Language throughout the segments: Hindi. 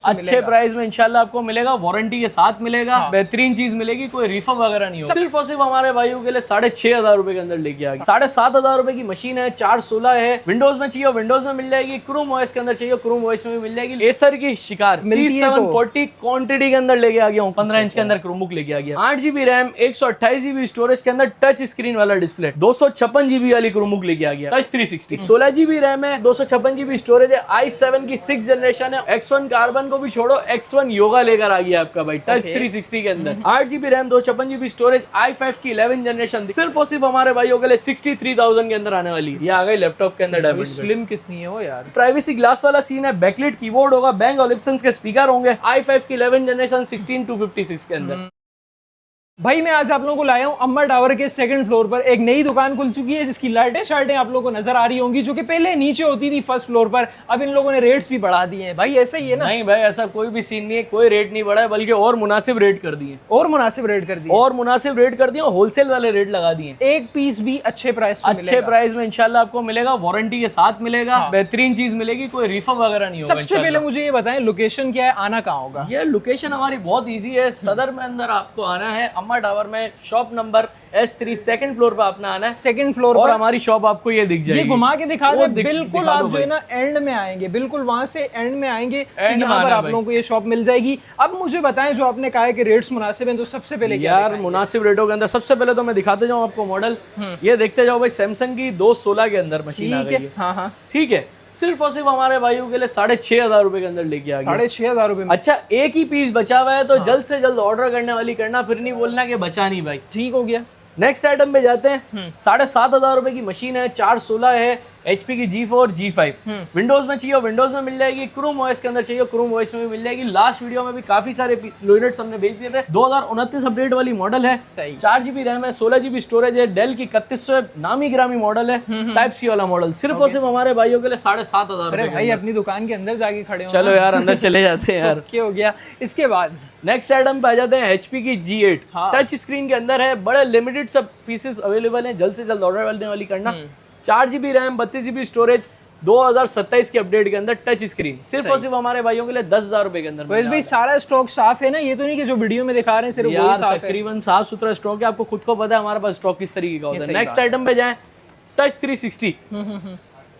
अच्छे प्राइस में इंशाल्लाह आपको मिलेगा, वारंटी के साथ मिलेगा, बेहतरीन चीज मिलेगी, कोई रिफर वगैरह नहीं होगा। सिर्फ और सिर्फ हमारे भाइयों के लिए 6,500 रुपए के अंदर लेके आ गए। 7,500 रुपए की मशीन है, 416 है, विंडोज में चाहिए विंडोज में मिल जाएगी, क्रोम ओएस के अंदर चाहिए क्रोम ओएस में भी मिल जाएगी। एसर की शिकार C740 क्वांटिटी के अंदर लेके आ गया हूँ, 15 इंच के अंदर क्रोमबुक लेके आ गया। 8GB रैम, 128GB स्टोरेज के अंदर टच स्क्रीन वाला डिस्प्ले, 256GB वाली क्रोमबुक लेके आ गया, टच 360। 16GB रैम है, 256GB स्टोरेज है, i7 की 6th जनरेशन है, X1 कार्बन को भी छोड़ो, X1 योगा लेकर आ गया आपका भाई, टच 360 के अंदर। 8GB RAM, 256GB storage, i5 की 11th जनरेशन, सिर्फ और सिर्फ हमारे भाइयों के लिए 63,000 के अंदर आने वाली है। ये आ गई लैपटॉप के अंदर डायमंड। स्लिम कितनी है वो यार, प्राइवेसी ग्लास वाला सीन है, बैकलिट कीबोर्ड होगा, Bang & Olufsen के स्पीकर होंगे, i5 की 11th जनरेशन 16256 के अंदर। भाई मैं आज आप लोगों को लाया हूँ अम्बर टावर के सेकंड फ्लोर पर। एक नई दुकान खुल चुकी है जिसकी लाइटें शार्टें आप लोगों को नजर आ रही होंगी, जो कि पहले नीचे होती थी फर्स्ट फ्लोर पर, अब इन लोगों ने रेट्स भी बढ़ा दिए हैं। भाई ऐसा ही है ना? नहीं भाई, ऐसा कोई भी सीन नहीं है, कोई रेट नहीं बढ़ा है, बल्कि और मुनासिब रेट कर दिए, और मुनासिब रेट कर दिए, और मुनासिब रेट कर दिए, होलसेल वाले रेट लगा दिए। एक पीस भी अच्छे प्राइस में अच्छे प्राइस में इंशाल्लाह आपको मिलेगा, वारंटी के साथ मिलेगा, बेहतरीन चीज मिलेगी, कोई रिफर वगैरह नहीं होगा। सबसे पहले मुझे ये बताएं लोकेशन क्या है, आना कहाँ होगा? ये लोकेशन हमारी बहुत इजी है, सदर में अंदर आपको आना है, अम्बर टावर में shop number S3 second floor पर अपना आना है, सेकंड फ्लोर और पर हमारी शॉप आपको ये दिख जाएगी। ये घुमा के दिखा दे, बिल्कुल आप जो है ना एंड में आएंगे, बिल्कुल वहां से एंड में आएंगे, यहाँ पर आप लोगों को ये शॉप मिल जाएगी। अब मुझे बताएं, जो आपने कहा है कि रेट्स मुनासिब हैं, तो सबसे पहले यार मुनासिब रेटों के अंदर सबसे पहले तो मैं दिखाते जाऊँ आपको मॉडल, ये देखते जाओ भाई, सैमसंग की 216 के अंदर मशीन आ गई है। हाँ हाँ ठीक है, सिर्फ और सिर्फ हमारे भाइयों के लिए 6,500 रुपए के अंदर लेके आ गया। 6,500 रुपए में? अच्छा, एक ही पीस बचा हुआ है, तो जल्द से जल्द ऑर्डर करने वाली करना, फिर नहीं बोलना कि बचा नहीं भाई। ठीक हो गया। नेक्स्ट आइटम पे जाते हैं। 7,500 रुपए की मशीन है, 416 है, HP की G4 G5, विंडोज में चाहिए विंडोज में मिल जाएगी, क्रोम ओएस के अंदर चाहिए क्रोम ओएस में भी मिल जाएगी। लास्ट वीडियो में भी काफी सारे यूनिट्स हमने बेच दिए थे। 2029 अपडेट वाली मॉडल है, 4GB रैम है, 16GB स्टोरेज है, डेल की 3100 नामी ग्रामी मॉडल है, टाइप सी वाला मॉडल, सिर्फ और सिर्फ हमारे भाइयों के लिए 7,500 रुपए। भाई अपनी दुकान के अंदर जाके खड़े हो, चलो यार अंदर चले जाते हैं यार। क्या हो गया? इसके बाद नेक्स्ट आइटम पे आ जाते हैं, HP की G8, टच स्क्रीन के अंदर है, बड़े लिमिटेड सब पीसेस अवेलेबल हैं, जल्द से जल्द ऑर्डर करने वाली करना। 4GB रैम, 32GB स्टोरेज, 2027 के अपडेट के अंदर, टच स्क्रीन, सिर्फ और सिर्फ हमारे भाइयों के लिए 10,000 रुपए के अंदर। वैसे भाई सारा स्टॉक साफ है ना? ये तो नहीं कि जो वीडियो में दिखा रहे हैं सिर्फ वही साफ है। तकरीबन साफ सुथरा स्टॉक है, आपको खुद को पता है हमारे पास स्टॉक किस तरीके का होता है। नेक्स्ट आइटम पे जाएं, टच 360,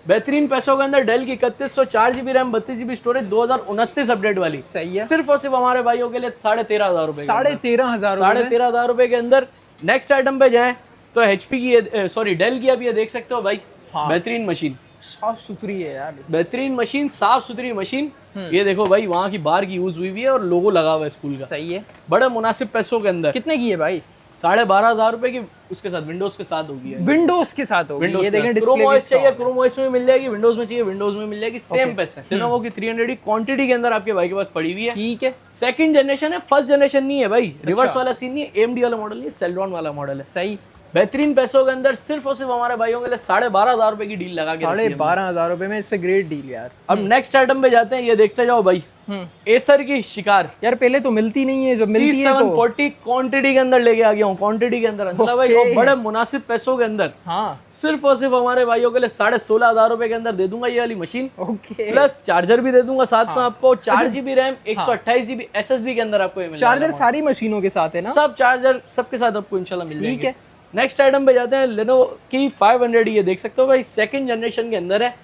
बेहतरीन पैसों के अंदर, डेल की 3100, 4GB RAM, 32GB storage, 2029 update वाली। सही है। सिर्फ और सिर्फ हमारे भाइयों के लिए 13,500 रुपए। 13,500 रुपए के अंदर। नेक्स्ट आइटम पे जाएं तो HP की, सॉरी डेल की, आप ये देख सकते हो भाई, बेहतरीन मशीन, साफ सुथरी है यार, बेहतरीन मशीन, साफ सुथरी मशीन। ये देखो भाई, वहाँ की बार की यूज हुई हुई है और लोगो लगा हुआ है स्कूल का। सही है। बड़े मुनासिब पैसों के अंदर। कितने की है भाई? 12,500 रुपए की, उसके साथ विंडोज के साथ होगी। विंडोज के साथ होगी। ये देखें, क्रोम ओएस चाहिए क्रोम ओएस में मिल जाएगी, विंडोज में चाहिए विंडोज में मिल जाएगी, सेम पैसे। लेनोवो की 300 क्वांटिटी के अंदर आपके भाई के पास पड़ी हुई है। ठीक है। सेकंड जनरेशन है, फर्स्ट जनरेशन नहीं है भाई, रिवर्स वाला सीन नहीं है, AMD वाला मॉडल नहीं है, सेल्ट्रॉन वाला मॉडल है। सही। बेहतरीन पैसों के अंदर, सिर्फ और सिर्फ हमारे भाइयों के लिए 12,500 रुपए की डील लगा के। 12,500 रुपए में, इससे ग्रेट डील यार। अब नेक्स्ट आइटम पे जाते हैं, ये देखते जाओ भाई, एसर की शिकार। यार पहले तो मिलती नहीं है, जब मिलती है तो C740 क्वांटिटी के अंदर लेके आ गया हूँ, क्वांटिटी के अंदर अंदर भाई, और बड़े मुनासिब पैसों के अंदर। हाँ। सिर्फ और सिर्फ हमारे भाइयों के लिए 16,500 रुपए के अंदर दे दूंगा ये वाली मशीन। ओके। प्लस चार्जर भी दे दूंगा साथ में आपको, 4GB रैम, 128GB SSD के अंदर आपको ये मिलेगा। चार्जर सारी मशीनों के साथ है ना? सब चार्जर सबके साथ आपको इंशाल्लाह मिल जाएंगे। ठीक है। नेक्स्ट आइटम पे जाते हैं, लेनोवो की 500, ये देख सकते हो भाई, सेकंड जनरेशन के अंदर है,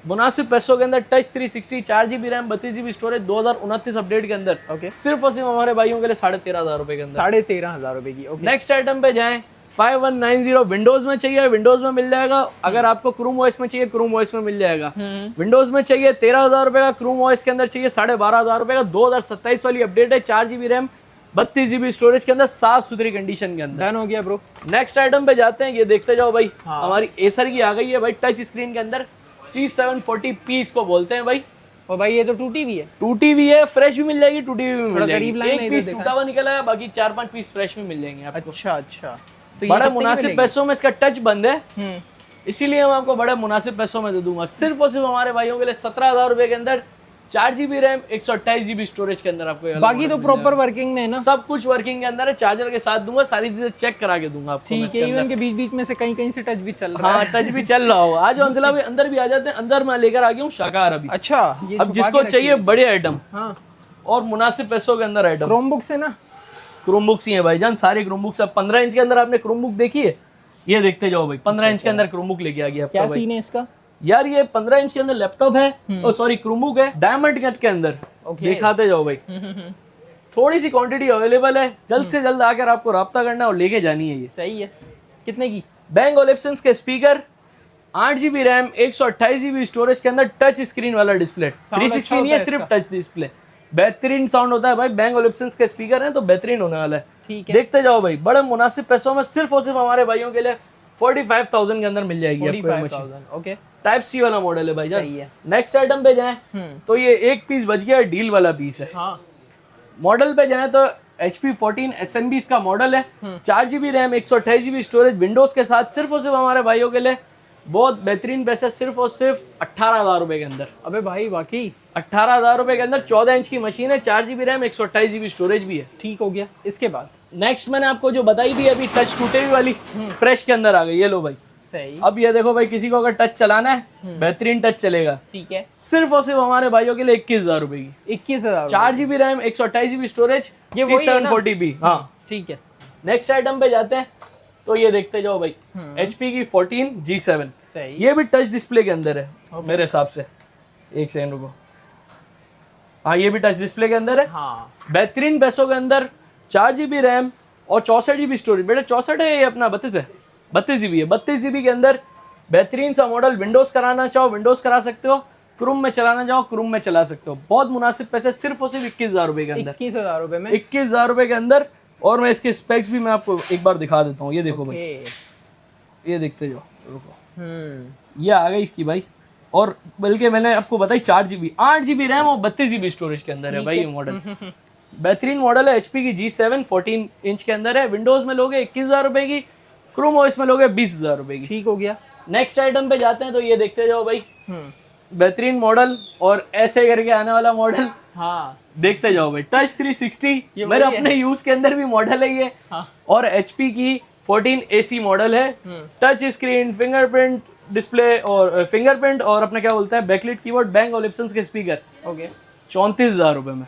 मुनासिब पैसों के अंदर, touch 360, 4GB RAM, 32GB storage, 2029 update के अंदर। ओके। सिर्फ और सिर्फ हमारे भाइयों के लिए 13,500 रुपए के अंदर। 13,500 रुपए की। ओके। नेक्स्ट आइटम पे जाएं, 5190, विंडोज में चाहिए विंडोज में मिल जाएगा, अगर आपको क्रोम ओएस में चाहिए क्रोम ओएस में मिल जाएगा। विंडोज में चाहिए 13,000 रुपए का, क्रोम ओएस के अंदर चाहिए 12,500 रुपए का, 2027 वाली अपडेट है, 4GB रैम, 32GB स्टोरेज के अंदर, साफ सुथरी कंडीशन के अंदर। डन हो गया ब्रो। नेक्स्ट आइटम पे जाते हैं, ये देखते जाओ भाई, हमारी एसर की आ गई है भाई, टच स्क्रीन के अंदर, C740P इसको बोलते हैं भाई। और भाई ये तो टूटी भी है? टूटी भी है, फ्रेश भी मिल जाएगी, टूटी भी मिल जाएगी। एक पीस टूटा हुआ निकला है, बाकी 4-5 पीस फ्रेश भी मिल जाएंगे आपको। अच्छा। तो बड़ा मुनासिब पैसों में इसका टच बंद है, इसीलिए मैं आपको बड़े मुनासिब पैसों में दे दूंगा। सिर्फ और सिर्फ हमारे भाइयों के लिए 17,000 रुपए के अंदर, 4GB रैम, 128GB स्टोरेज के अंदर आपको। बाकी तो प्रॉपर वर्किंग में है ना? सब कुछ वर्किंग के अंदर है, चार्जर के साथ दूंगा, सारी चीजें चेक करा के दूंगा आपको। ठीक है। इवन के बीच बीच में से कहीं से टच भी चल रहा है। हाँ, टच भी चल रहा हो। आज अंसला भाई अंदर भी आ जाते हैं, अंदर मैं लेकर आ गया हूँ शाकार अभी। अच्छा। अब जिसको चाहिए बड़े आइटम, और मुनासिब पैसों के अंदर आइटम। क्रोम बुक्स है ना? क्रोम बुक्स ही है भाईजान, सारी क्रोम बुक्स। अब 15 इंच के अंदर आपने क्रोम बुक देखी है, ये देखते जाओ भाई। 15 इंच के अंदर क्रोम बुक लेके आ गया आपका क्या भाई। सीन है इसका? यार ये 15 इंच के अंदर लैपटॉप है, और सॉरी क्रोम बुक है, डायमंड कट के अंदर। दिखाते जाओ भाई। थोड़ी सी क्वांटिटी अवेलेबल है, जल्द से जल्द आकर आपको राब्ता करना और लेके जानी है ये। सही है। कितने की? Bang Olufsen के speaker, 8GB RAM, 128GB storage के अंदर टच स्क्रीन वाला डिस्प्ले। 360 नहीं है, सिर्फ टच डिस्प्ले। बेहतरीन साउंड होता है भाई। Bang Olufsen के स्पीकर हैं तो बेहतरीन होने वाला है। ठीक है। देखते जाओ भाई, बड़े मुनासिब पैसों में सिर्फ और सिर्फ हमारे भाइयों के लिए 45,000 के अंदर मिल जाएगी आपको ये मशीन। 45,000। ओके, टाइप सी वाला मॉडल है भाई जान। सही है। नेक्स्ट आइटम पे जाएं तो ये एक पीस बच गया, डील वाला पीस है। हाँ, मॉडल पे जाएं तो HP 14 SMB इसका मॉडल है। 4GB RAM, 128GB storage, Windows के साथ सिर्फ और सिर्फ हमारे भाइयों के लिए बहुत बेहतरीन पैसे, सिर्फ और सिर्फ 18,000 रुपए के अंदर। अबे भाई वाकई 18,000 रुपए के अंदर 14 इंच की मशीन है, 4GB रैम, 128GB स्टोरेज भी है। ठीक हो गया। इसके बाद नेक्स्ट मैंने आपको जो बताई थी अभी, टच टूटे हुई वाली, फ्रेश के अंदर आ गई। ये लो भाई। सही। अब ये देखो भाई, किसी को अगर टच चलाना है, बेहतरीन टच चलेगा। ठीक है। सिर्फ और सिर्फ हमारे भाइयों के लिए 21,000 रुपए की। 21,000। 4GB रैम, 128GB स्टोरेज, ये वही है ना? 740p। हाँ, ठीक है। नेक्स्ट आइटम पे जाते हैं तो ये देखते जाओ भाई। HP की 14 G7, सही। ये भी टच डिस्प्ले के अंदर है मेरे हिसाब से। एक सेकंड रुको। हाँ, ये भी टच डिस्प्ले के अंदर है। हाँ, बेहतरीन पैसों के अंदर 4GB रैम और 64GB स्टोरेज। बेटा 64 है ये अपना, 32 है, 32GB है। 32GB के अंदर बेहतरीन सा मॉडल। विंडोज कराना चाहो विंडोज करा सकते हो, क्रोम में चलाना चाहो क्रोम में चला सकते हो। बहुत मुनासिब पैसे, सिर्फ और सिर्फ 21,000 रुपए के अंदर। 21,000 रुपए में 21,000 रुपए के अंदर। और मैं इसके स्पेक्स भी मैं आपको एक बार दिखा देता हूँ। ये देखो भाई, ये देखते जाओ, रुको। ये आ गई इसकी भाई। और बल्कि मैंने आपको बताई 4GB, 8GB रैम और 32GB स्टोरेज के अंदर है भाई ये मॉडल। बेहतरीन मॉडल है। HP की G7 14 इंच के अंदर है। विंडोज में लोगे 21,000 रुपए की, क्रोम ओएस में लोगे 20,000 रुपए की। ठीक हो गया। नेक्स्ट आइटम पे जाते हैं तो ये देखते जाओ भाई। बेहतरीन मॉडल और ऐसे करके आने वाला मॉडल। हाँ, देखते जाओ भाई। टच 360 मेरे अपने यूज के अंदर भी मॉडल है ये। हाँ। और HP की 14 AC मॉडल है। टच स्क्रीन, फिंगरप्रिंट डिस्प्ले और फिंगरप्रिंट और अपना क्या बोलते हैं बैकलिट कीबोर्ड। Bang Olufsen के स्पीकर। ओके। 34,000 रुपए में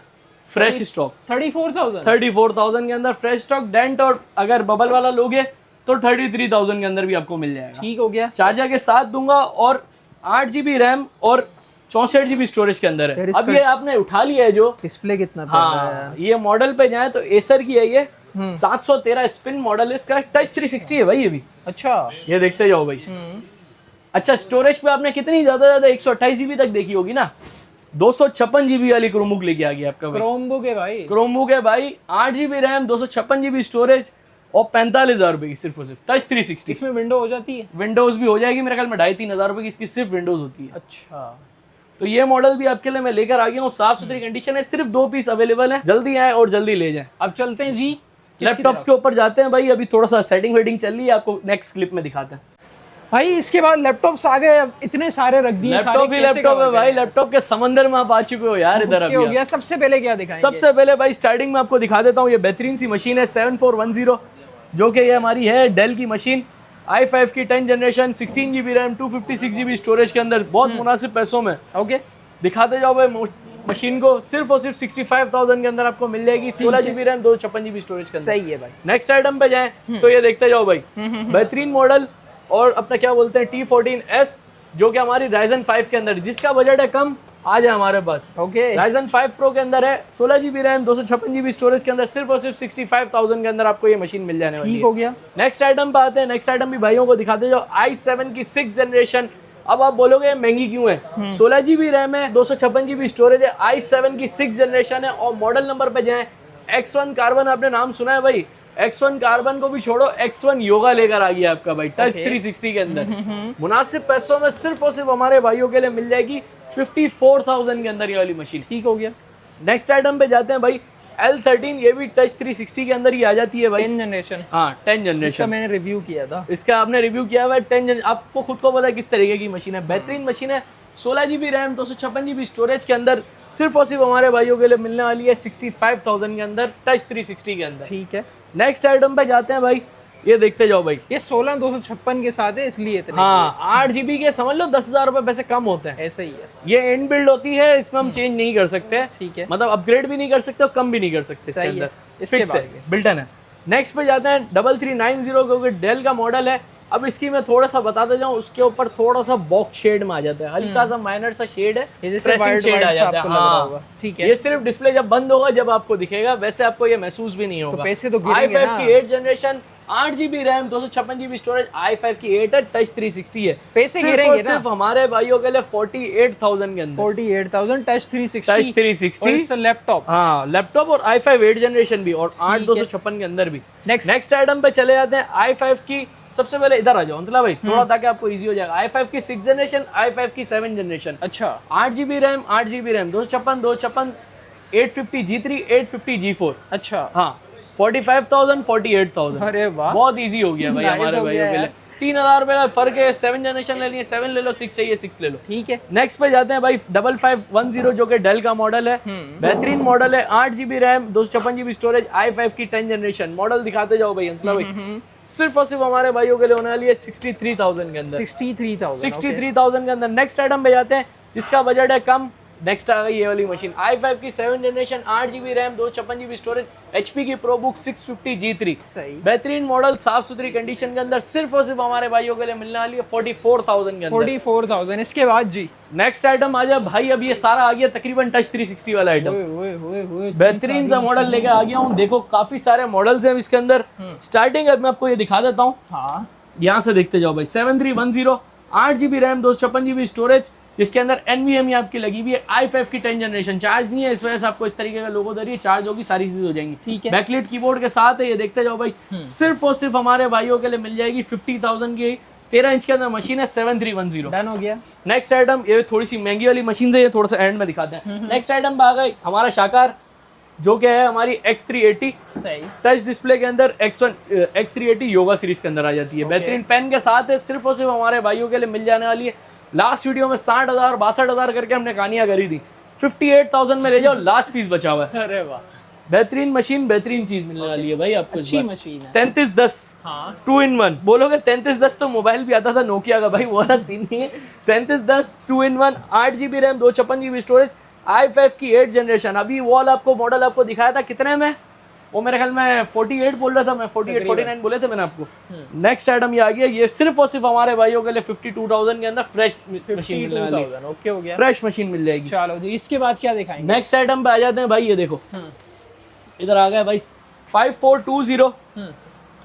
फ्रेश स्टॉक। 34,000। 34,000 के अंदर फ्रेश स्टॉक। डेंट और अगर बबल वाला लोगे तो 33,000 के अंदर भी आपको मिल जाएगा। ठीक हो गया। चार्जर के साथ दूंगा और 8GB रैम और 64GB स्टोरेज के अंदर है। अब ये आपने उठा लिया है जो डिस्प्ले कितना प्यारा है। हाँ, ये मॉडल पे जाए तो एसर की है ये। 713 स्पिन मॉडल है इसका। टच 360 है भाई ये भी। अच्छा, ये देखते जाओ भाई। अच्छा, स्टोरेज पे आपने कितनी ज्यादा 128GB तक देखी होगी ना। 256GB वाली क्रोमबुक लेके आ गया आपका भाई। क्रोमबुक है भाई। क्रोमबुक है भाई। 8GB रैम, 256GB स्टोरेज और 45,000 रुपए की सिर्फ और सिर्फ। टच 360। इसमें विंडो हो जाती है? विंडोज भी हो जाएगी मेरे ख्याल में। 2,500-3,000 रुपए की इसकी सिर्फ विंडोज होती है। अच्छा, तो ये मॉडल भी आपके लिए मैं लेकर आ गया हूँ। साफ सुथरी कंडीशन है। सिर्फ 2 पीस अवेलेबल है। जल्दी आए और जल्दी ले जाएं। अब चलते हैं जी लैपटॉप्स के ऊपर जाते हैं भाई। अभी थोड़ा सा सेटिंग वेटिंग चल रही है, आपको नेक्स्ट क्लिप में दिखाते हैं। भाई। इसके बाद लैपटॉप्स आ गए। अब इतने सारे रख दिए। लैपटॉप ही लैपटॉप है भाई। लैपटॉप के समंदर में आप आ चुके हो यार। इधर हो अभी गया। सबसे पहले क्या दिखाएंगे? सबसे पहले भाई स्टार्टिंग में आपको दिखा देता हूँ। ये बेहतरीन सी मशीन है 7410, जो कि ये हमारी है डेल की मशीन। i5 की 10 generation, 16GB RAM, 256GB storage के अंदर। बहुत मुनासिब पैसों में। ओके, दिखाते जाओ भाई मशीन को। सिर्फ और सिर्फ 65,000 के अंदर आपको मिल जाएगी। 16GB रैम, 256GB स्टोरेज के अंदर। सही है भाई। नेक्स्ट आइटम पे जाएं तो ये देखते जाओ भाई। बेहतरीन मॉडल और अपना क्या बोलते हैं T14S, जो कि हमारी Ryzen 5 के अंदर, जिसका बजट है कम, आ जाए हमारे पास। ओके। Ryzen 5 Pro के अंदर है। 16GB रैम, 256GB स्टोरेज के अंदर। सिर्फ और सिर्फ 65,000 के अंदर आपको ये मशीन मिल जाने वाली है। ठीक हो गया। नेक्स्ट आइटम पे आते हैं। नेक्स्ट आइटम भी भाइयों को दिखाते जाओ। i7 की 6th जनरेशन। अब आप बोलोगे महंगी क्यों है? 16GB रैम है, 256GB स्टोरेज है, i7 की 6th जनरेशन है। और मॉडल नंबर पे जाएं, X1 कार्बन। आपने नाम सुना है भाई? X1 कार्बन को भी छोड़ो, X1 योगा लेकर आ गया आपका भाई। टच 360 के अंदर मुनासिब पैसों में सिर्फ और सिर्फ हमारे भाइयों के लिए मिल जाएगी 54,000 के अंदर ये वाली मशीन। ठीक हो गया। नेक्स्ट आइटम पे जाते हैं भाई। L13, ये भी टच 360 के अंदर ही आ जाती है भाई। 10 जनरेशन। हाँ, 10 इसका जनरेशन। मैंने रिव्यू किया था। इसका आपने रिव्यू किया हुआ है। 10 आपको खुद को पता है किस तरीके की मशीन है। बेहतरीन मशीन है। 16GB रैम, 256GB स्टोरेज के अंदर। सिर्फ और सिर्फ हमारे भाइयों के लिए मिलने वाली है 65,000 के अंदर। टच 360 के अंदर। ठीक है। नेक्स्ट आइटम पे जाते हैं भाई। ये देखते जाओ भाई। ये 16,256 के साथ है इसलिए इतने हाँ 8 GB के समझ लो 10,000 रुपए पैसे कम होते हैं। ऐसा ही है। ये इन बिल्ड होती है, इसमें हम चेंज नहीं कर सकते। ठीक है, मतलब अपग्रेड भी नहीं कर सकते और कम भी नहीं कर सकते। इसके सही है। अंदर इसके फिक्स बाद है, बिल्टन है। नेक्स्ट पे जाते हैं 3390 क्योंकि डेल का मॉडल है। अब इसकी मैं थोड़ा सा बताते जाऊं, उसके ऊपर थोड़ा सा बॉक्स शेड में आ जाता है, हल्का सा माइनर सा शेड है, ये जैसे प्रेसिंग white शेड आ सा जाता है। आपको लग रहा हाँ होगा। ठीक है, ये सिर्फ डिस्प्ले जब बंद होगा जब आपको दिखेगा, वैसे आपको ये महसूस भी नहीं होगा। पैसे तो गिरेंगे i5 ना। की 8 generation, 8 GB RAM, 256 GB storage, i5 की 8 है, टच 360 है। पैसे सिर्फ गिरेंगे और ना। सिर्फ हमारे भाइयों के लिए 48,000 के अंदर। 48,000 टच 360 टच 360 लैपटॉप। हाँ लैपटॉप और i5 8 जनरेशन भी और 8,256 के अंदर भी। नेक्स्ट नेक्स्ट आइटम पे चले जाते हैं। i5 की सबसे पहले इधर आ जाओ हंसला भाई थोड़ा, ताकि आपको इजी हो जाएगा। i5 की 6 जनरेशन, i5 की 7 जनरेशन, अच्छा 8 GB RAM, 8 GB RAM, 256, 850 G3, 850 G4। अच्छा हाँ 45,000, 48,000। अरे वाह, बहुत इजी हो गया भाई Nice हमारे हो भाइयों गया के लिए। 3,000 रुपए का फर्क है। 7 जनरेशन ले लिए 7 ले लो, 6 चाहिए 6 ले लो। ठीक है। नेक्स्ट पे जाते हैं भाई 5510 जो कि डेल का मॉडल है, बेहतरीन मॉडल है। 8 GB RAM, 256 GB storage, i5 की 10 जनरेशन। मॉडल दिखाते जाओ भाई हंसला भाई। सिर्फ और सिर्फ हमारे भाइयों के लिए होने वाली है 63,000 के अंदर। 63,000 63,000 के अंदर। नेक्स्ट आइटम पे जाते हैं जिसका बजट है कम। नेक्स्ट आ गई ये वाली मशीन, i5 की 7 generation, 8 GB RAM, 256 GB storage, HP की ProBook 650 G3। सही। बेहतरीन मॉडल, साफ सुथरी कंडीशन के अंदर, सिर्फ और सिर्फ हमारे भाइयों के लिए मिलने वाली है 44,000 के अंदर। 44,000। इसके बाद जी नेक्स्ट आइटम आ जाए भाई। अब ये सारा आ गया तकरीबन टच 360 वाला आइटम। ओए बेहतरीन सा मॉडल लेके आ गया हूँ। देखो काफी सारे मॉडल्स हैं इसके अंदर। स्टार्टिंग अब मैं आपको ये दिखा देता हूँ, हाँ यहाँ से देखते जाओ भाई। 7310, 8 GB रैम, 256 GB स्टोरेज, जिसके अंदर NVMe आपकी लगी हुई है। i5 की 10 जनरेशन, चार्ज नहीं है इस वजह से आपको इस तरीके का लोगो दे रही है, चार्ज होगी सारी चीजें हो जाएंगी। ठीक है। बैकलिट कीबोर्ड के साथ है, ये देखते जाओ भाई। सिर्फ और सिर्फ हमारे भाइयों के लिए मिल जाएगी 50,000 की 13 इंच के अंदर मशीन है। 7310 डन हो गया। नेक्स्ट आइटम, ये थोड़ी सी महंगी वाली मशीन है, ये थोड़ा सा एंड में दिखाते हैं। नेक्स्ट आइटम पे आ गई हमारा शाकार, जो कि है हमारी X380 सही। टच डिस्प्ले के अंदर। X380 योगा सीरीज के अंदर आ जाती है। बेहतरीन पेन के साथ है, सिर्फ और सिर्फ हमारे भाइयों के लिए मिल जाने वाली है। लास्ट वीडियो में 60,000 62,000 करके हमने कहानियां करी थी, 58,000 में ले जाओ, लास्ट पीस बचा हुआ है। अरे वाह, बेहतरीन मशीन, बेहतरीन चीज मिलने वाली है भाई आपको। अच्छी मशीन है। 3310 हाँ 2-in-1 बोलोगे। 3310 तो मोबाइल भी आता था नोकिया का भाई, वो वाला सीन नहीं है। 3310 2-in-1, 8 GB RAM, 256 GB storage, i5 की 8 जनरेशन। अभी वॉल आपको मॉडल आपको दिखाया था कितने में, वो मेरे ख्याल में 48 बोल रहा था मैं, 48 49 बोले थे मैंने आपको। नेक्स्ट आइटम ये आ गया, ये सिर्फ और सिर्फ हमारे भाइयों के लिए 52,000 के अंदर फ्रेश मशीन मिलने वाली है। ओके हो गया। फ्रेश मशीन मिल जाएगी। चलो जी, इसके बाद क्या दिखाएंगे? नेक्स्ट आइटम पे आ जाते हैं भाई। ये देखो इधर आ गया भाई 5420।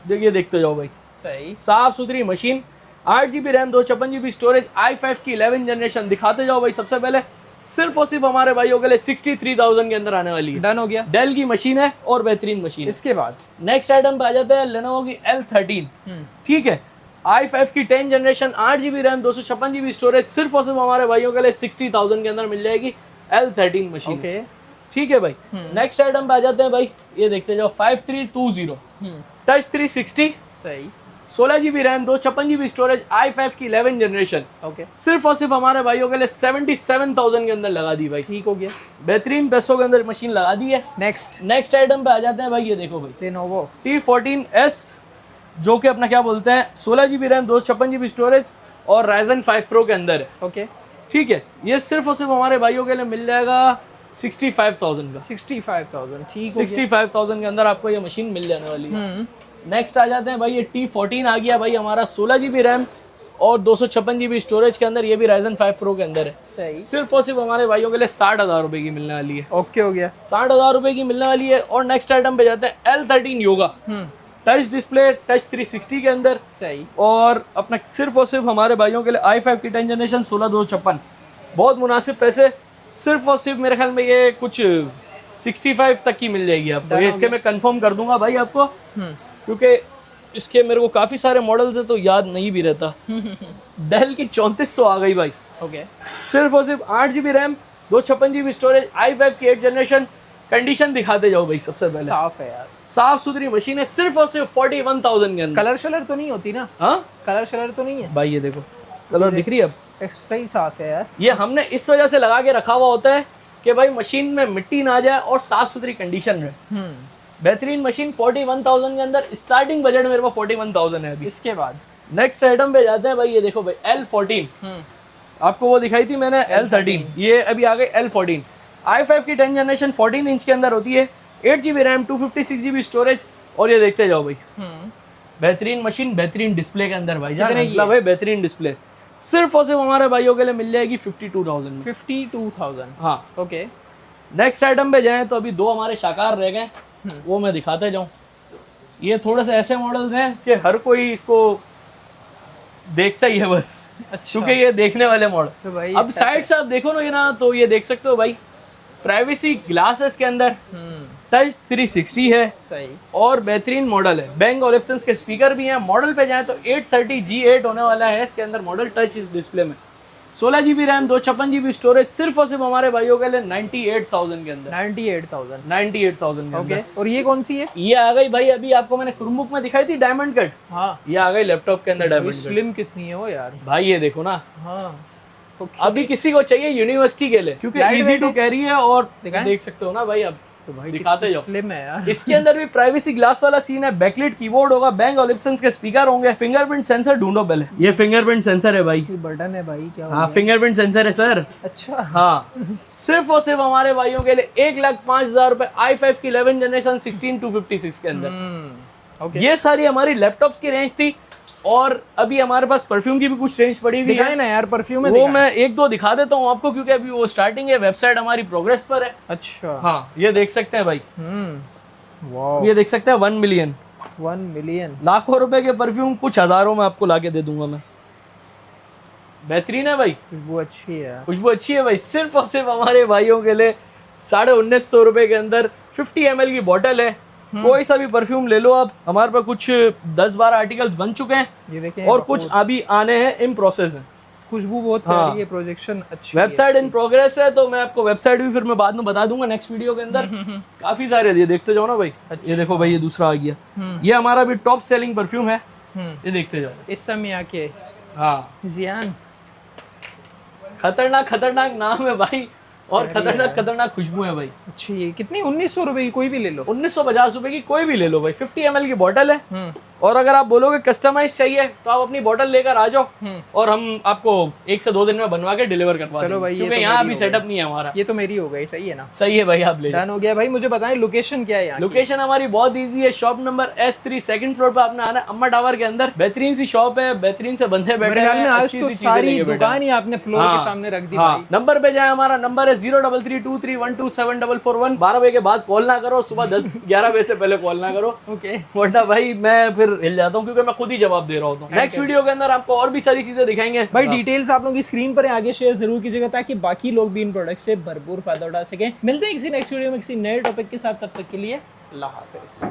देखिए देखते जाओ भाई, सही। साफ सुथरी machine, 8 GB RAM, 256 GB storage, i5 की 11 जनरेशन। दिखाते जाओ भाई। सबसे पहले सिर्फ और सिर्फ हमारे भाइयों के लिए 63,000 के अंदर आने वाली है। डन हो गया। डेल की मशीन है और बेहतरीन मशीन है। इसके बाद नेक्स्ट आइटम पे आ जाते हैं लेनोवो की L13। ठीक है, i5 की 10 generation, 8 GB RAM, 256 GB storage, सिर्फ और सिर्फ हमारे भाइयों के लिए 60,000 के अंदर मिल जाएगी L13 मशीन। ओके ठीक है भाई। नेक्स्ट आइटम पे आ जाते हैं भाई। ये देखते जाओ 5320 टच 360, सही। 16 GB RAM, 256 GB storage, i5 की 11 जनरेशन। ओके सिर्फ और सिर्फ हमारे भाइयों के लिए 77,000 के अंदर लगा दी भाई। ठीक हो गया। बेहतरीन पैसों के अंदर मशीन लगा दी है। नेक्स्ट आइटम पे आ जाते हैं भाई। ये देखो भाई लेनोवो T14S, जो कि अपना क्या बोलते हैं 16 GB रैम, 256 GB स्टोरेज और Ryzen 5 Pro के अंदर है। ओके ठीक है, ये सिर्फ और सिर्फ हमारे भाइयों के लिए मिल जाएगा 65,000 का। 65,000 ठीक। 65,000 के अंदर आपको ये मशीन मिल जाने वाली है। नेक्स्ट आ जाते हैं भाई। ये T14 आ गया भाई हमारा, 16 GB रैम और 256 GB स्टोरेज के अंदर। ये भी Ryzen 5 Pro के अंदर है। सही। सिर्फ और सिर्फ हमारे भाइयों के लिए 60,000 रुपए की मिलने वाली है। ओके हो गया। 60,000 रुपए की मिलने वाली है। और नेक्स्ट आइटम पे जाते हैं L13 yoga, touch display, touch 360 के अंदर। सही। और अपना सिर्फ और सिर्फ हमारे भाइयों के लिए i5 की 10 जनरेशन, 16,256। बहुत मुनासिब पैसे। सिर्फ और सिर्फ मेरे ख्याल में ये कुछ 65 तक की मिल जाएगी आपको। ये इसके मैं कंफर्म कर दूंगा भाई आपको, क्योंकि इसके मेरे को काफी सारे मॉडल्स है तो याद नहीं भी रहता। डेल की 3400 आ गई भाई। ओके। सिर्फ और सिर्फ 8 GB RAM, 256 GB storage, i5 की 8 जनरेशन। कंडीशन दिखाते जाओ भाई। सबसे पहले साफ है यार, साफ सुथरी मशीन है। सिर्फ और सिर्फ 41,000 के अंदर। कलर शलर तो नहीं होती ना? हाँ कलर शलर तो नहीं है भाई। ये देखो कलर दिख रही है अब। एक्स्ट्रा ही साफ है यार। ये हमने इस वजह से लगा के रखा हुआ होता है कि भाई मशीन में मिट्टी ना जाए और साफ सुथरी कंडीशन रहे। बेहतरीन मशीन 41,000 के अंदर, स्टार्टिंग बजट मेरे पास 41,000 है अभी। इसके बाद नेक्स्ट आइटम पे जाते हैं भाई, ये देखो भाई L14, आपको वो दिखाई थी मैंने L13, ये अभी आ गई L14। i5 की 10 जनरेशन 14 इंच के अंदर होती है, 8GB रैम, 256GB स्टोरेज, और ये देखते जाओ भाई बेहतरीन मशीन, बेहतरीन डिस्प्ले के अंदर भाई जान भाई, बेहतरीन डिस्प्ले। सिर्फ और सिर्फ हमारे भाइयों के लिए मिल जाएगी 52,000 में। 52,000। हाँ ओके, नेक्स्ट आइटम पे जाएं तो अभी दो हमारे शाकार रह गए, वो मैं दिखाते जाऊं। ये थोड़े से ऐसे मॉडल्स हैं कि हर कोई इसको देखता ही है बस, अच्छा। क्योंकि ये देखने वाले मॉडल। तो भाई अब साइड से आप देखो ना ये ना, तो ये देख सकते हो भाई, प्राइवेसी ग्लास है इसके अंदर, टच 360 है, सही, और बेहतरीन मॉडल है। Bang & Olufsen के स्पीकर भी हैं। मॉडल पे जाएं तो 830G8 होने वाला है इसके अंदर मॉडल, टच इस डिस्प्ले में, 16GB रैम, 256GB स्टोरेज, सिर्फ और सिर्फ हमारे भाइयों के लिए 98,000 के अंदर। 98,000। 98,000 के अंदर। ओके, और ये कौन सी है? ये आ गई भाई, अभी आपको मैंने क्रोमबुक में दिखाई थी डायमंड कट, हाँ, ये आ गई लैपटॉप के अंदर डायमंड कट। स्लिम कितनी है वो यार भाई ये देखो ना, हाँ। अभी किसी को चाहिए यूनिवर्सिटी के लिए, क्योंकि इजी टू कैरी है, और देख सकते हो ना भाई, अब तो भाई दिखाते जाओ। स्लिम है यार। इसके अंदर भी प्राइवेसी ग्लास वाला सीन है, बैकलाइट कीबोर्ड होगा, Bang & Olufsen के स्पीकर होंगे, फिंगरप्रिंट सेंसर ढूंढो पहले, ये फिंगरप्रिंट सेंसर है भाई, बटन है भाई, क्या हाँ फिंगरप्रिंट सेंसर है सर। अच्छा, हाँ सिर्फ और सिर्फ हमारे भाइयों के लिए 1,05,000 रुपए, i5 की 11 जनरेशन 16256 के अंदर। ओके, ये सारी हमारी लैपटॉप्स की रेंज थी, और अभी हमारे पास परफ्यूम की भी कुछ रेंज पड़ी हुई दिखाए है ना यार, परफ्यूम है, वो मैं एक दो दिखा देता हूँ आपको, क्योंकि अभी वो स्टार्टिंग है, वेबसाइट हमारी प्रोग्रेस पर है। अच्छा, हाँ ये देख सकते हैं भाई, वाह, ये देख सकते हैं 1 मिलियन, 1 मिलियन, लाखों रुपए के परफ्यूम कुछ हजारों में आपको लाके दे दूंगा मैं। बेहतरीन है भाई, वो अच्छी है। खुशबू अच्छी है भाई। सिर्फ और सिर्फ हमारे भाइयों के लिए 1950 रुपए के अंदर 50 ml की बोतल है। कोई सा भी परफ्यूम ले लो आप, हमारे पास कुछ 10-12 आर्टिकल्स बन चुके हैं, ये देखें, और कुछ अभी आने हैं, इन प्रोसेस है। खुशबू बहुत प्यारी है, प्रोजेक्शन अच्छी, वेबसाइट इन प्रोग्रेस है, तो मैं आपको वेबसाइट भी फिर मैं बाद में बता दूंगा नेक्स्ट वीडियो के अंदर। काफी सारे ये देखते जाओ ना भाई। ये देखो भाई, ये दूसरा आ गया, ये हमारा भी टॉप सेलिंग परफ्यूम है, ये देखते जाओ। इस समय आके हाँ जियान, खतरनाक खतरनाक नाम है भाई, और खतरनाक खतरनाक खुशबू है भाई। अच्छी है। कितनी? 1900 रुपए की कोई भी ले लो। 1950 रुपए की कोई भी ले लो भाई। 50 ml की बोतल है, और अगर आप बोलोगे कस्टमाइज चाहिए तो आप अपनी बोतल लेकर आ जाओ, और हम आपको 1 से 2 दिन में बनवा के डिलीवर करवा देंगे। भाई, क्योंकि यहाँ अभी सेटअप नहीं है हमारा। ये तो मेरी हो गई, सही है ना? सही है भाई, आप ले डन हो गया भाई। मुझे बताएं लोकेशन क्या है यहाँ? लोकेशन हमारी बहुत इजी है, shop number S3 second floor पे आपने आना है, अम्मा टावर के अंदर। बेहतरीन सी शॉप है, बेहतरीन से बंदे बैठे हैं, आज तो सारी दुकान ही आपने फ्लोर के सामने रख दी भाई। नंबर पे जाए, हमारा नंबर है 0332312744 12 बजे के बाद कॉल ना करो, सुबह 10-11 बजे से पहले कॉल ना करो, ओके? वरना भाई मैं फिर हिल जाता हूँ, क्योंकि मैं खुद ही जवाब दे रहा होता हूँ। नेक्स्ट वीडियो के अंदर आपको और भी सारी चीजें दिखाएंगे भाई। डिटेल्स आप लोगों की स्क्रीन पर आगे शेयर जरूर कीजिएगा, ताकि बाकी लोग भी इन प्रोडक्ट से भरपूर फायदा उठा सकें। मिलते हैं किसी नेक्स्ट वीडियो में किसी नए टॉपिक के साथ, तब तक के लिए अल्लाह हाफिज।